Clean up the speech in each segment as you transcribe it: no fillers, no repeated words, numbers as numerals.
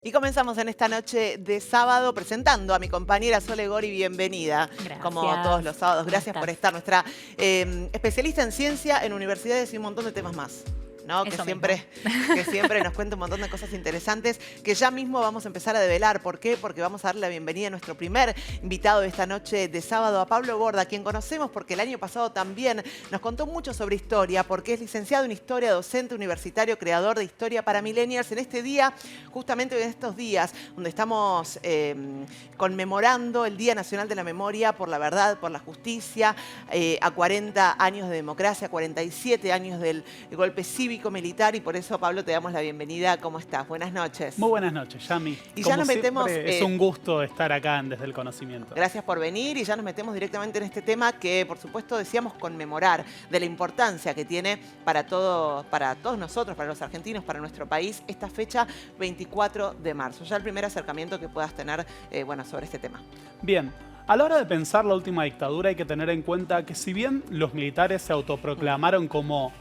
Y comenzamos en esta noche de sábado presentando a mi compañera Sole Gori. Bienvenida, como todos los Gracias. sábados. ¿Cómo Gracias por estás? estar, nuestra especialista en ciencia, en universidades y un montón de temas más, ¿no? Que Eso mismo. siempre nos cuenta un montón de cosas interesantes que ya mismo vamos a empezar a develar. ¿Por qué? Porque vamos a darle la bienvenida a nuestro primer invitado de esta noche de sábado, a Pablo Borda, quien conocemos porque el año pasado también nos contó mucho sobre historia, porque es licenciado en historia, docente universitario, creador de historia para millennials. En este día, justamente en estos días, donde estamos conmemorando el Día Nacional de la Memoria por la Verdad, por la Justicia, a 40 años de democracia, 47 años del golpe cívico-militar, y por eso, Pablo, te damos la bienvenida. ¿Cómo estás? Buenas noches. Muy buenas noches, Yami. Y ya Como nos metemos... siempre, es un gusto estar acá Desde el Conocimiento. Gracias por venir, y ya nos metemos directamente en este tema que, por supuesto, decíamos conmemorar, de la importancia que tiene para todos nosotros, para los argentinos, para nuestro país, esta fecha 24 de marzo. Ya el primer acercamiento que puedas tener sobre este tema. Bien, a la hora de pensar la última dictadura hay que tener en cuenta que si bien los militares se autoproclamaron como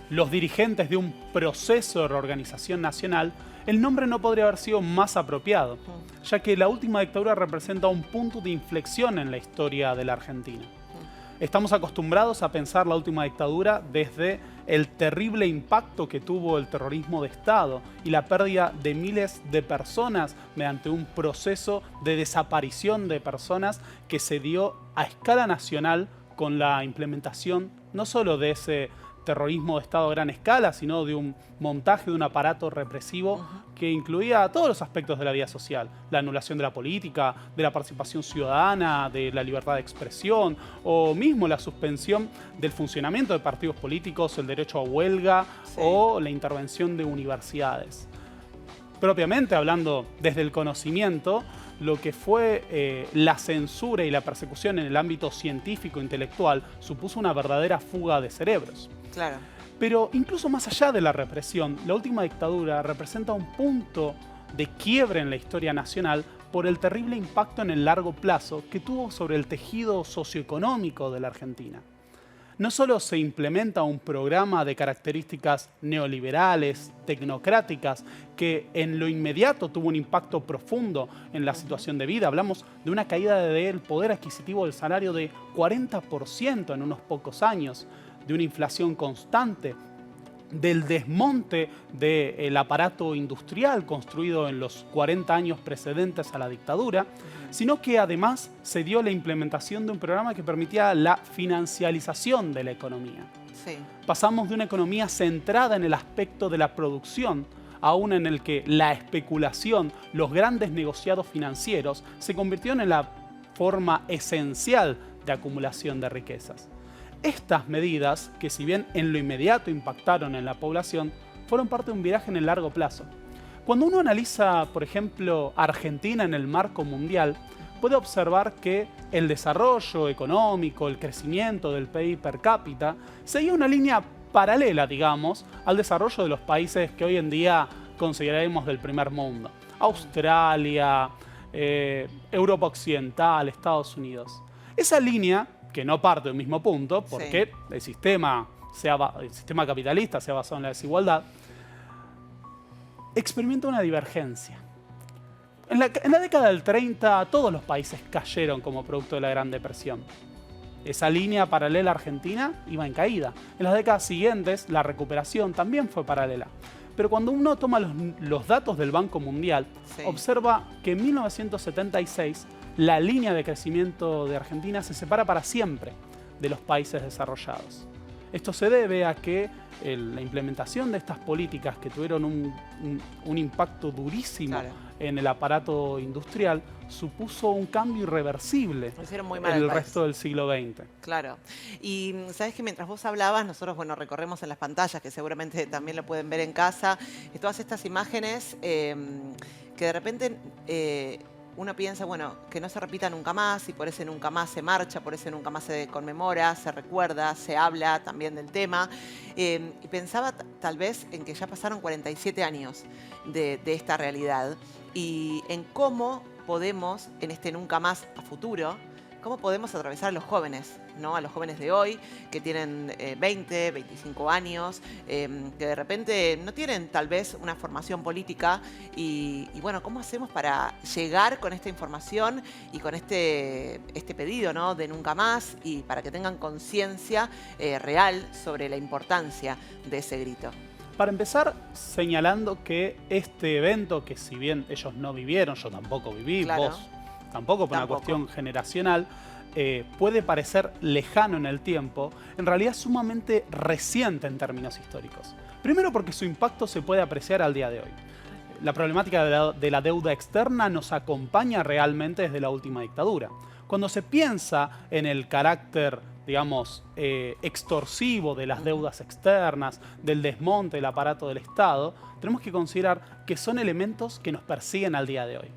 los dirigentes de un proceso de reorganización nacional, el nombre no podría haber sido más apropiado, ya que la última dictadura representa un punto de inflexión en la historia de la Argentina. Estamos acostumbrados a pensar la última dictadura desde el terrible impacto que tuvo el terrorismo de Estado y la pérdida de miles de personas mediante un proceso de desaparición de personas que se dio a escala nacional con la implementación no solo de ese terrorismo de Estado a gran escala, sino de un montaje de un aparato represivo que incluía todos los aspectos de la vida social: la anulación de la política, de la participación ciudadana, de la libertad de expresión, o mismo la suspensión del funcionamiento de partidos políticos, el derecho a huelga o la intervención de universidades. Propiamente hablando desde el conocimiento, lo que fue la censura y la persecución en el ámbito científico-intelectual supuso una verdadera fuga de cerebros. Claro. Pero incluso más allá de la represión, la última dictadura representa un punto de quiebre en la historia nacional por el terrible impacto en el largo plazo que tuvo sobre el tejido socioeconómico de la Argentina. No solo se implementa un programa de características neoliberales, tecnocráticas, que en lo inmediato tuvo un impacto profundo en la situación de vida. Hablamos de una caída del poder adquisitivo del salario de 40% en unos pocos años, de una inflación constante, del desmonte del aparato industrial construido en los 40 años precedentes a la dictadura, sino que además se dio la implementación de un programa que permitía la financiarización de la economía. Sí. Pasamos de una economía centrada en el aspecto de la producción a una en el que la especulación, los grandes negociados financieros, se convirtieron en la forma esencial de acumulación de riquezas. Estas medidas, que si bien en lo inmediato impactaron en la población, fueron parte de un viraje en el largo plazo. Cuando uno analiza, por ejemplo, Argentina en el marco mundial, puede observar que el desarrollo económico, el crecimiento del PIB per cápita, seguía una línea paralela, digamos, al desarrollo de los países que hoy en día consideraremos del primer mundo. Australia, Europa Occidental, Estados Unidos. Esa línea, que no parte del mismo punto, porque el sistema capitalista se ha basado en la desigualdad, experimenta una divergencia. En la década del 30, todos los países cayeron como producto de la Gran Depresión. Esa línea paralela argentina iba en caída. En las décadas siguientes, la recuperación también fue paralela. Pero cuando uno toma los datos del Banco Mundial, observa que en 1976 la línea de crecimiento de Argentina se separa para siempre de los países desarrollados. Esto se debe a que la implementación de estas políticas, que tuvieron un impacto durísimo en el aparato industrial, supuso un cambio irreversible en el resto del siglo XX. Claro. Y sabes que mientras vos hablabas, nosotros recorremos en las pantallas, que seguramente también lo pueden ver en casa, todas estas imágenes que de repente uno piensa, que no se repita nunca más, y por ese nunca más se marcha, por ese nunca más se conmemora, se recuerda, se habla también del tema. Y pensaba tal vez en que ya pasaron 47 años de esta realidad, y en cómo podemos, en este nunca más a futuro, cómo podemos atravesar a los jóvenes, ¿no? A los jóvenes de hoy que tienen 20, 25 años, que de repente no tienen tal vez una formación política y bueno, ¿cómo hacemos para llegar con esta información y con este pedido, ¿no? De nunca más y para que tengan conciencia real sobre la importancia de ese grito? Para empezar, señalando que este evento, que si bien ellos no vivieron, yo tampoco viví, Claro. vos tampoco, por una cuestión generacional, puede parecer lejano en el tiempo, en realidad es sumamente reciente en términos históricos. Primero porque su impacto se puede apreciar al día de hoy. La problemática de la deuda externa nos acompaña realmente desde la última dictadura. Cuando se piensa en el carácter, digamos, extorsivo de las deudas externas, del desmonte del aparato del Estado, tenemos que considerar que son elementos que nos persiguen al día de hoy.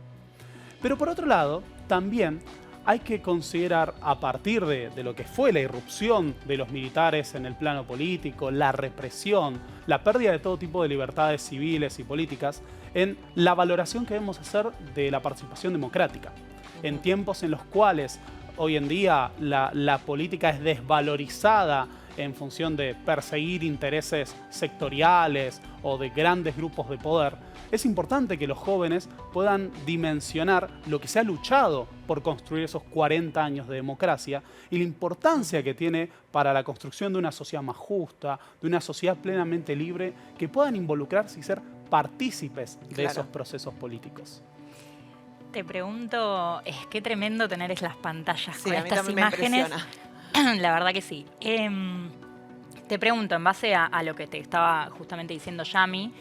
Pero por otro lado, también hay que considerar, a partir de lo que fue la irrupción de los militares en el plano político, la represión, la pérdida de todo tipo de libertades civiles y políticas, en la valoración que debemos hacer de la participación democrática. En tiempos en los cuales hoy en día la política es desvalorizada en función de perseguir intereses sectoriales o de grandes grupos de poder, es importante que los jóvenes puedan dimensionar lo que se ha luchado por construir esos 40 años de democracia y la importancia que tiene para la construcción de una sociedad más justa, de una sociedad plenamente libre, que puedan involucrarse y ser partícipes de esos procesos políticos. Te pregunto, es que tremendo tener esas pantallas Sí, con a mí estas también imágenes. me impresiona. La verdad que sí. Te pregunto, en base a lo que te estaba justamente diciendo Yami,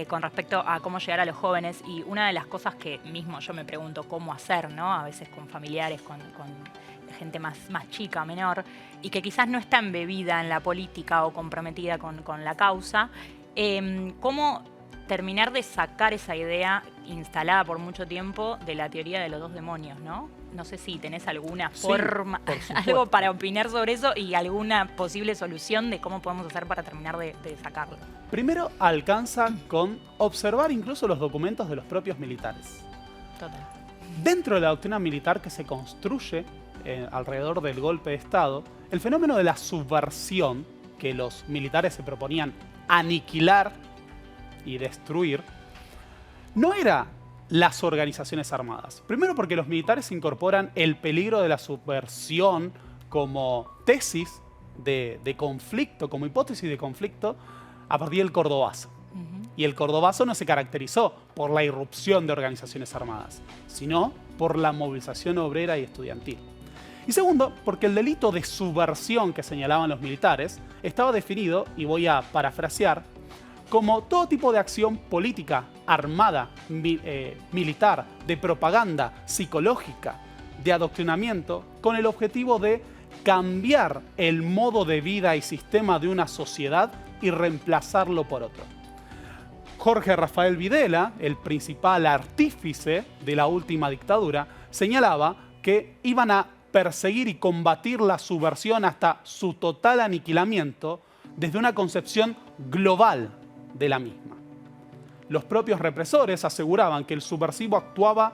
con respecto a cómo llegar a los jóvenes, y una de las cosas que mismo yo me pregunto cómo hacer, ¿no? A veces con familiares, con gente más chica, menor, y que quizás no está embebida en la política o comprometida con la causa, ¿cómo terminar de sacar esa idea instalada por mucho tiempo de la teoría de los dos demonios, ¿no? No sé si tenés alguna forma, algo para opinar sobre eso y alguna posible solución de cómo podemos hacer para terminar de sacarlo. Primero, alcanza con observar incluso los documentos de los propios militares. Total. Dentro de la doctrina militar que se construye alrededor del golpe de Estado, el fenómeno de la subversión, que los militares se proponían aniquilar y destruir, no era las organizaciones armadas. Primero porque los militares incorporan el peligro de la subversión como tesis de conflicto, como hipótesis de conflicto, a partir del Cordobazo. Y el Cordobazo no se caracterizó por la irrupción de organizaciones armadas, sino por la movilización obrera y estudiantil. Y segundo, porque el delito de subversión que señalaban los militares estaba definido, y voy a parafrasear, como todo tipo de acción política, armada, militar, de propaganda, psicológica, de adoctrinamiento, con el objetivo de cambiar el modo de vida y sistema de una sociedad y reemplazarlo por otro. Jorge Rafael Videla, el principal artífice de la última dictadura, señalaba que iban a perseguir y combatir la subversión hasta su total aniquilamiento desde una concepción global de la misma. Los propios represores aseguraban que el subversivo actuaba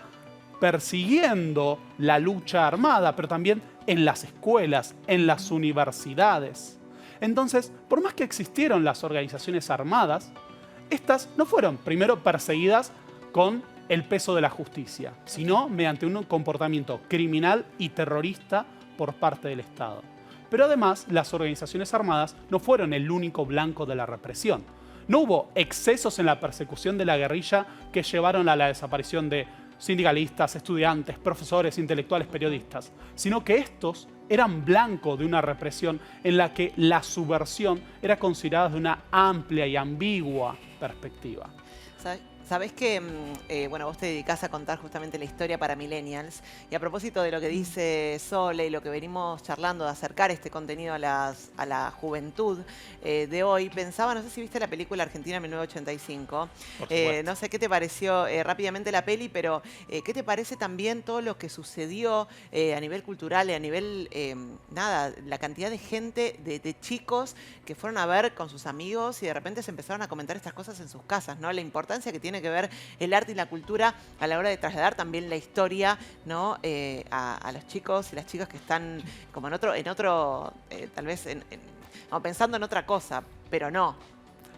persiguiendo la lucha armada, pero también en las escuelas, en las universidades. Entonces, por más que existieron las organizaciones armadas, estas no fueron primero perseguidas con el peso de la justicia, sino mediante un comportamiento criminal y terrorista por parte del Estado. Pero además, las organizaciones armadas no fueron el único blanco de la represión. No hubo excesos en la persecución de la guerrilla que llevaron a la desaparición de sindicalistas, estudiantes, profesores, intelectuales, periodistas, sino que estos eran blanco de una represión en la que la subversión era considerada de una amplia y ambigua perspectiva. Sabés que, bueno, vos te dedicás a contar justamente la historia para millennials. Y a propósito de lo que dice Sole y lo que venimos charlando de acercar este contenido a la juventud de hoy, pensaba, no sé si viste la película Argentina 1985. No sé qué te pareció rápidamente la peli, pero ¿qué te parece también todo lo que sucedió a nivel cultural y a nivel, nada, la cantidad de gente, de chicos que fueron a ver con sus amigos y de repente se empezaron a comentar estas cosas en sus casas, ¿no? La importancia que tiene tiene que ver el arte y la cultura a la hora de trasladar también la historia, ¿no? A los chicos y las chicas que están como en otro tal vez como pensando en otra cosa, pero no.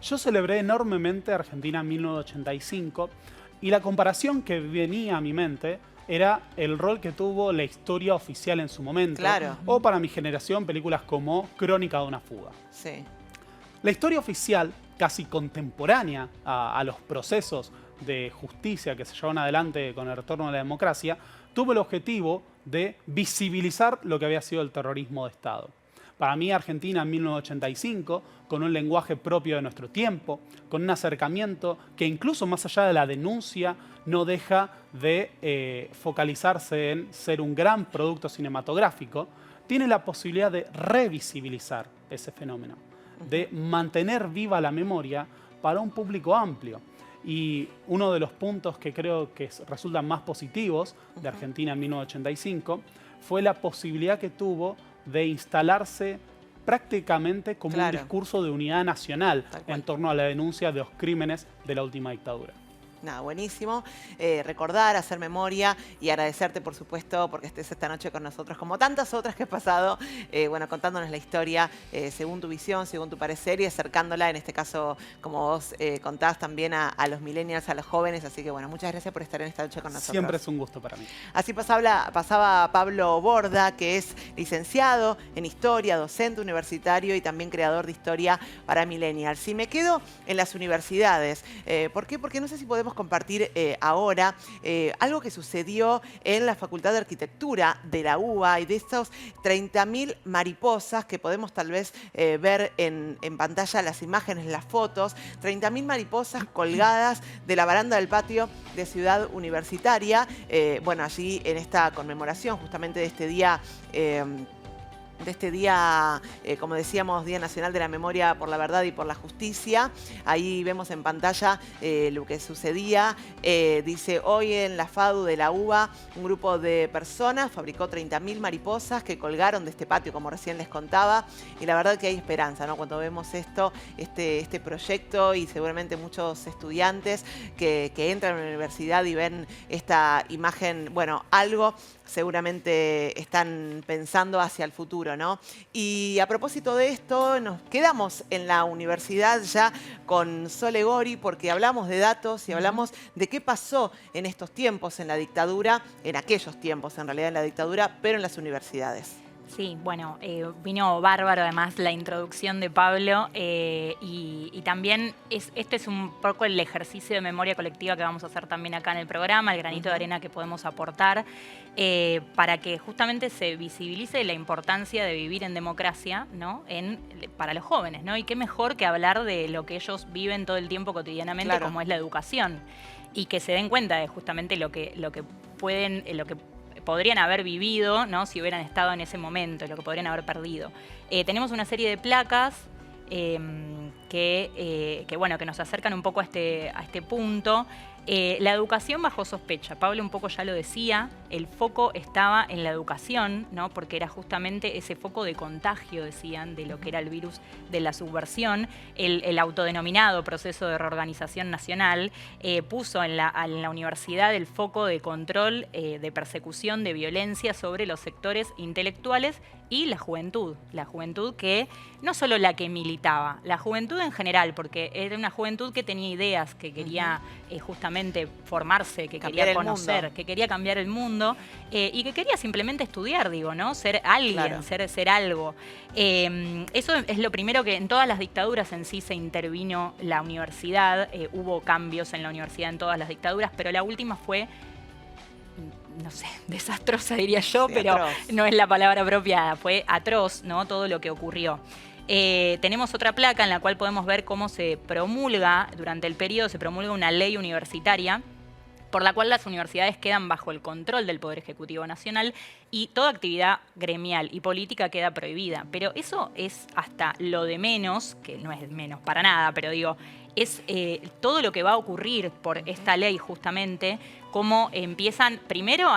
Yo celebré enormemente Argentina en 1985 y la comparación que venía a mi mente era el rol que tuvo la historia oficial en su momento. Claro. O para mi generación, películas como Crónica de una fuga. Sí. La historia oficial, casi contemporánea a los procesos de justicia que se llevaron adelante con el retorno de la democracia, tuvo el objetivo de visibilizar lo que había sido el terrorismo de Estado. Para mí, Argentina en 1985, con un lenguaje propio de nuestro tiempo, con un acercamiento que incluso más allá de la denuncia, no deja de focalizarse en ser un gran producto cinematográfico, tiene la posibilidad de revisibilizar ese fenómeno, de mantener viva la memoria para un público amplio. Y uno de los puntos que creo que resultan más positivos de Argentina en 1985 fue la posibilidad que tuvo de instalarse prácticamente como un discurso de unidad nacional en torno a la denuncia de los crímenes de la última dictadura. Nada, buenísimo. Recordar, hacer memoria y agradecerte, por supuesto, porque estés esta noche con nosotros, como tantas otras que has pasado, bueno, contándonos la historia según tu visión, según tu parecer y acercándola, en este caso, como vos contás, también a los millennials, a los jóvenes. Así que, bueno, muchas gracias por estar en esta noche con nosotros. Siempre es un gusto para mí. Así pasaba Pablo Borda, que es licenciado en Historia, docente universitario y también creador de historia para millennials. Si me quedo en las universidades, ¿por qué? Porque no sé si podemos compartir ahora algo que sucedió en la Facultad de Arquitectura de la UBA y de estos 30.000 mariposas que podemos tal vez ver en pantalla, las imágenes, las fotos, 30.000 mariposas colgadas de la baranda del patio de Ciudad Universitaria. Bueno, allí en esta conmemoración justamente de este día como decíamos, Día Nacional de la Memoria por la Verdad y por la Justicia. Ahí vemos en pantalla lo que sucedía. Dice, hoy en la FADU de la UBA, un grupo de personas fabricó 30.000 mariposas que colgaron de este patio, como recién les contaba. Y la verdad que hay esperanza, ¿no? Cuando vemos esto, este proyecto y seguramente muchos estudiantes que entran a la universidad y ven esta imagen, bueno, algo seguramente están pensando hacia el futuro, ¿no? Y a propósito de esto, nos quedamos en la universidad ya con Sole Gori porque hablamos de datos y hablamos de qué pasó en estos tiempos en la dictadura, en aquellos tiempos en realidad en la dictadura, pero en las universidades. Sí, bueno, vino bárbaro además la introducción de Pablo y también este es un poco el ejercicio de memoria colectiva que vamos a hacer también acá en el programa, el granito de arena que podemos aportar para que justamente se visibilice la importancia de vivir en democracia, ¿no? Para los jóvenes, ¿no? Y qué mejor que hablar de lo que ellos viven todo el tiempo cotidianamente, como es la educación, y que se den cuenta de justamente lo que podrían haber vivido, ¿no? Si hubieran estado en ese momento, lo que podrían haber perdido. Tenemos una serie de placas que nos acercan un poco a este punto. La educación bajo sospecha. Pablo un poco ya lo decía, el foco estaba en la educación, ¿no? Porque era justamente ese foco de contagio, decían, de lo que era el virus de la subversión. El autodenominado proceso de reorganización nacional puso en la universidad el foco de control, de persecución, de violencia sobre los sectores intelectuales y la juventud que no solo la que militaba, la juventud en general, porque era una juventud que tenía ideas, que quería justamente formarse, que quería conocer, que quería cambiar el mundo y que quería simplemente estudiar, digo, ¿no? Ser alguien, ser algo. Eso es lo primero que en todas las dictaduras en sí se intervino la universidad, hubo cambios en la universidad en todas las dictaduras, pero la última fue, no sé, desastrosa diría yo, pero atroz. No es la palabra apropiada, fue atroz, ¿no? Todo lo que ocurrió. Tenemos otra placa en la cual podemos ver cómo se promulga, durante el periodo se promulga una ley universitaria por la cual las universidades quedan bajo el control del Poder Ejecutivo Nacional y toda actividad gremial y política queda prohibida. Pero eso es hasta lo de menos, que no es menos para nada, pero digo, es todo lo que va a ocurrir por esta ley justamente, cómo empiezan primero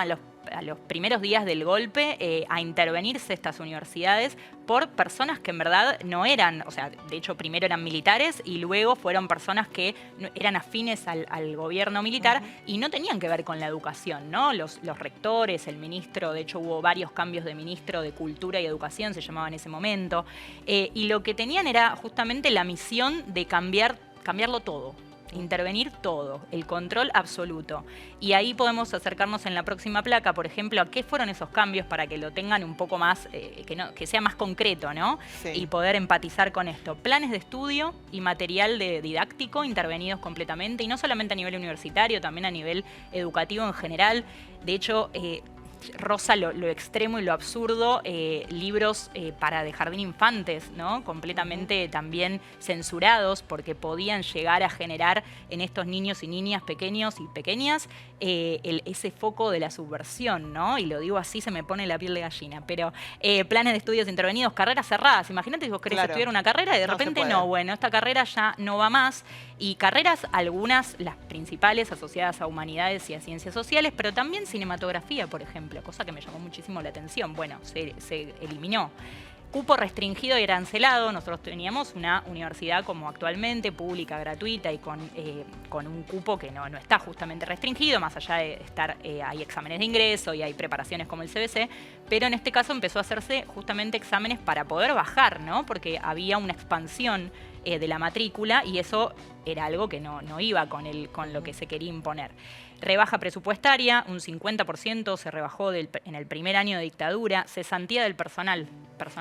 a los primeros días del golpe a intervenirse estas universidades por personas que en verdad no eran, o sea, de hecho primero eran militares y luego fueron personas que eran afines al gobierno militar y no tenían que ver con la educación, ¿no? Los rectores, el ministro, de hecho hubo varios cambios de ministro de Cultura y Educación, se llamaba en ese momento, y lo que tenían era justamente la misión de cambiarlo todo. Intervenir todo, el control absoluto. Y ahí podemos acercarnos en la próxima placa, por ejemplo, a qué fueron esos cambios para que lo tengan un poco más, que sea más concreto, ¿no? Sí. Y poder empatizar con esto. Planes de estudio y material didáctico intervenidos completamente, y no solamente a nivel universitario, también a nivel educativo en general. De hecho, roza lo extremo y lo absurdo, libros para de jardín infantes, ¿no? Completamente también censurados porque podían llegar a generar en estos niños y niñas pequeños y pequeñas ese foco de la subversión, ¿no? Y lo digo así, se me pone la piel de gallina, pero planes de estudios intervenidos, carreras cerradas. Imagínate si vos querés estudiar una carrera y de repente no, bueno, esta carrera ya no va más. Y carreras, algunas, las principales, asociadas a humanidades y a ciencias sociales, pero también cinematografía, por ejemplo, cosa que me llamó muchísimo la atención. Bueno, se eliminó. Cupo restringido y arancelado. Nosotros teníamos una universidad como actualmente, pública, gratuita y con un cupo que no está justamente restringido, más allá de estar, hay exámenes de ingreso y hay preparaciones como el CBC, pero en este caso empezó a hacerse justamente exámenes para poder bajar, ¿no? Porque había una expansión de la matrícula y eso era algo que no iba con lo que se quería imponer. Rebaja presupuestaria, un 50% se rebajó en el primer año de dictadura, cesantía del personal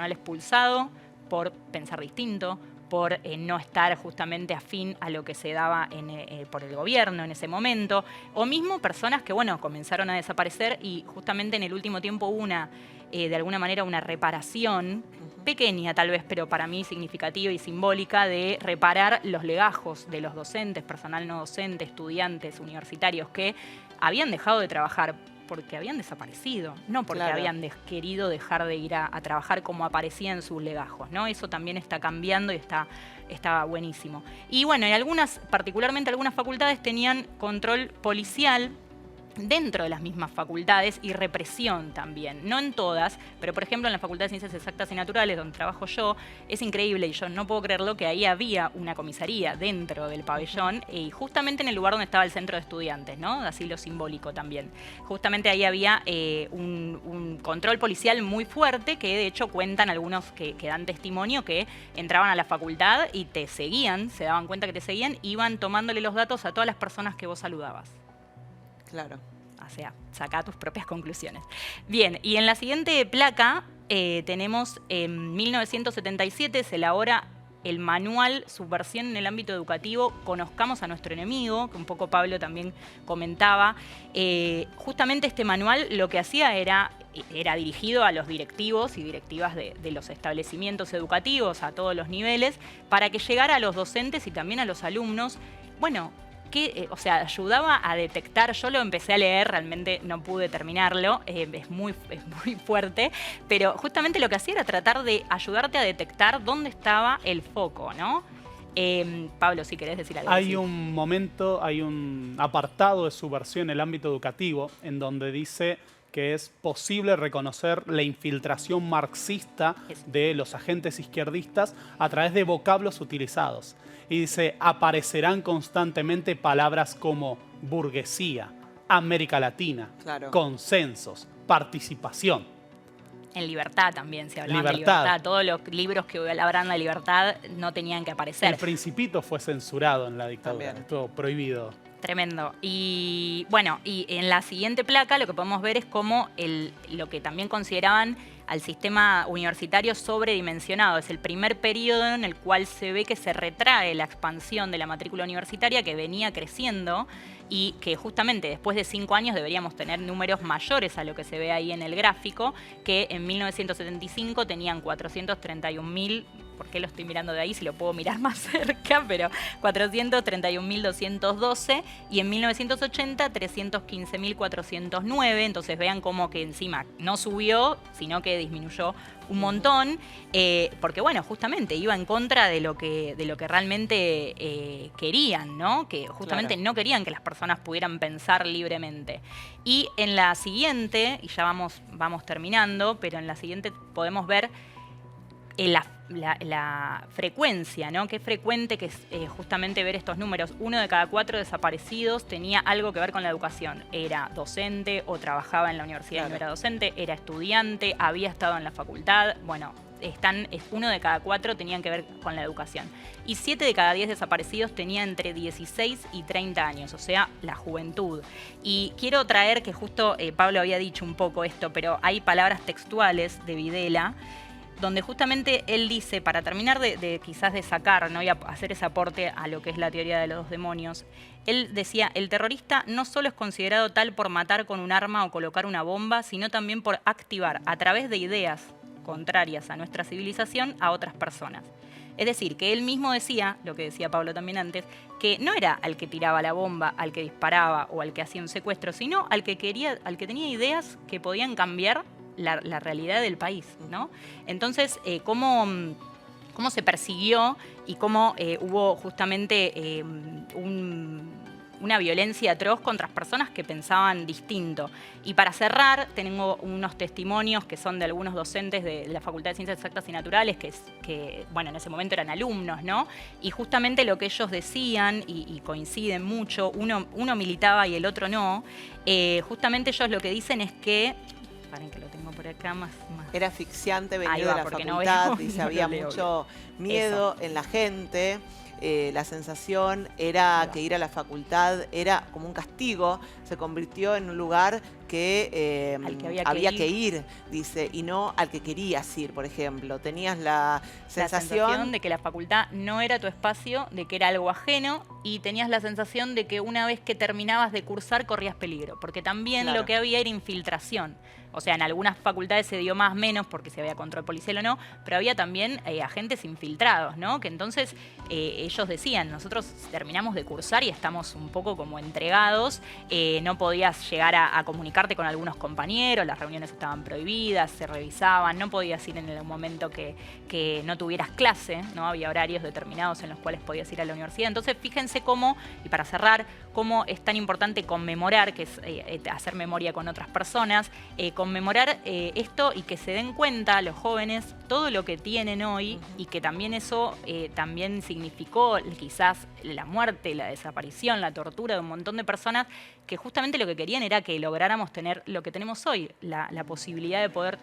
expulsado por pensar distinto, por no estar justamente afín a lo que se daba por el gobierno en ese momento, o mismo personas que, bueno, comenzaron a desaparecer y justamente en el último tiempo hubo de alguna manera una reparación, pequeña tal vez, pero para mí significativa y simbólica, de reparar los legajos de los docentes, personal no docente, estudiantes, universitarios que habían dejado de trabajar porque habían desaparecido, no porque habían querido dejar de ir a trabajar como aparecía en sus legajos, ¿no? Eso también está cambiando y está buenísimo. Y bueno, particularmente algunas facultades tenían control policial dentro de las mismas facultades y represión también. No en todas, pero por ejemplo en la Facultad de Ciencias Exactas y Naturales, donde trabajo yo, es increíble y yo no puedo creerlo que ahí había una comisaría dentro del pabellón y justamente en el lugar donde estaba el centro de estudiantes, ¿no? Así lo simbólico también. Justamente ahí había un control policial muy fuerte que de hecho cuentan algunos que dan testimonio que entraban a la facultad y te seguían, se daban cuenta que te seguían, iban tomándole los datos a todas las personas que vos saludabas. Claro. O sea, saca tus propias conclusiones. Bien, y en la siguiente placa tenemos en 1977 se elabora el manual Subversión en el ámbito educativo, conozcamos a nuestro enemigo, que un poco Pablo también comentaba. Justamente este manual lo que hacía era dirigido a los directivos y directivas de los establecimientos educativos a todos los niveles, para que llegara a los docentes y también a los alumnos. Bueno, o sea, ayudaba a detectar, yo lo empecé a leer, realmente no pude terminarlo, es muy fuerte, pero justamente lo que hacía era tratar de ayudarte a detectar dónde estaba el foco, ¿no? Pablo, si querés decir algo. Hay un apartado de Subversión en el ámbito educativo en donde dice que es posible reconocer la infiltración marxista de los agentes izquierdistas a través de vocablos utilizados. Y dice, aparecerán constantemente palabras como burguesía, América Latina, consensos, participación. En libertad también se hablaba de libertad. Todos los libros que hablaban de libertad no tenían que aparecer. El Principito fue censurado en la dictadura, estuvo prohibido. Tremendo. Y bueno, y en la siguiente placa lo que podemos ver es cómo lo que también consideraban al sistema universitario sobredimensionado. Es el primer periodo en el cual se ve que se retrae la expansión de la matrícula universitaria que venía creciendo y que justamente después de 5 años deberíamos tener números mayores a lo que se ve ahí en el gráfico, que en 1975 tenían 431.000 por qué lo estoy mirando de ahí, si lo puedo mirar más cerca, pero 431.212 y en 1980 315.409, entonces vean cómo que encima no subió, sino que disminuyó un montón, porque bueno, justamente iba en contra de lo que realmente querían, ¿no? Que justamente no querían que las personas pudieran pensar libremente. Y en la siguiente, y ya vamos terminando, pero en la siguiente podemos ver la frecuencia, ¿no? Qué frecuente que es justamente ver estos números. 1 de cada 4 desaparecidos tenía algo que ver con la educación. Era docente o trabajaba en la universidad y no era docente, era estudiante, había estado en la facultad. Bueno, 1 de cada 4 tenían que ver con la educación. Y 7 de cada 10 desaparecidos tenían entre 16 y 30 años, o sea, la juventud. Y quiero traer que justo Pablo había dicho un poco esto, pero hay palabras textuales de Videla donde justamente él dice, para terminar quizás de sacar, ¿no? Y hacer ese aporte a lo que es la teoría de los demonios, él decía, el terrorista no solo es considerado tal por matar con un arma o colocar una bomba, sino también por activar a través de ideas contrarias a nuestra civilización a otras personas. Es decir, que él mismo decía, lo que decía Pablo también antes, que no era al que tiraba la bomba, al que disparaba o al que hacía un secuestro, sino al que tenía ideas que podían cambiar la realidad del país, ¿no? Entonces, cómo se persiguió y cómo hubo justamente una violencia atroz contra personas que pensaban distinto. Y para cerrar, tengo unos testimonios que son de algunos docentes de la Facultad de Ciencias Exactas y Naturales, que bueno, en ese momento eran alumnos, ¿no? Y justamente lo que ellos decían, y coinciden mucho, uno militaba y el otro no, justamente ellos lo que dicen es que, paren que lo tengo por acá más. Era asfixiante venir va, de la facultad, dice, había mucho miedo en la gente. La sensación era que ir a la facultad era como un castigo, se convirtió en un lugar que, al que había que ir, dice, y no al que querías ir, por ejemplo. Tenías la sensación de que la facultad no era tu espacio, de que era algo ajeno, y tenías la sensación de que una vez que terminabas de cursar corrías peligro, porque también lo que había era infiltración. O sea, en algunas facultades se dio más, menos, porque si había control policial o no, pero había también agentes infiltrados, ¿no? Que entonces ellos decían, nosotros terminamos de cursar y estamos un poco como entregados, no podías llegar a comunicarte con algunos compañeros, las reuniones estaban prohibidas, se revisaban, no podías ir en el momento que no tuvieras clase, ¿no? Había horarios determinados en los cuales podías ir a la universidad. Entonces, fíjense cómo, y para cerrar, cómo es tan importante conmemorar, que es hacer memoria con otras personas, conmemorar esto y que se den cuenta los jóvenes todo lo que tienen hoy y que también eso también significó quizás la muerte, la desaparición, la tortura de un montón de personas que justamente lo que querían era que lográramos tener lo que tenemos hoy, la posibilidad de poder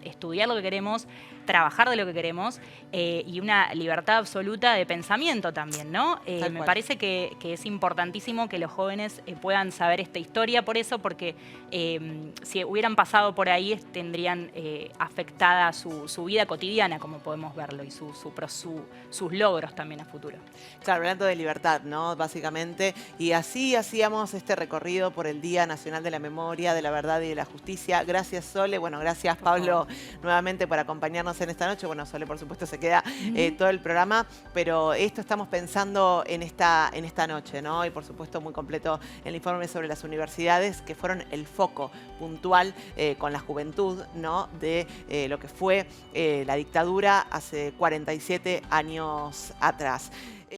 estudiar lo que queremos, trabajar de lo que queremos y una libertad absoluta de pensamiento también, ¿no? Me parece que es importantísimo que los jóvenes puedan saber esta historia por eso, porque si hubieran pasado por ahí tendrían afectada su vida cotidiana, como podemos verlo, y sus logros también a futuro. Claro, hablando de libertad, ¿no? Básicamente, y así hacíamos este recorrido por el Día Nacional de la Memoria, de la Verdad y de la Justicia. Gracias, Sole. Bueno, gracias, Pablo, nuevamente por acompañarnos en esta noche. Bueno, Sole, por supuesto, se queda todo el programa, pero esto estamos pensando en esta noche, ¿no? Y por supuesto muy completo el informe sobre las universidades, que fueron el foco puntual con la juventud, ¿no? De lo que fue la dictadura hace 47 años atrás.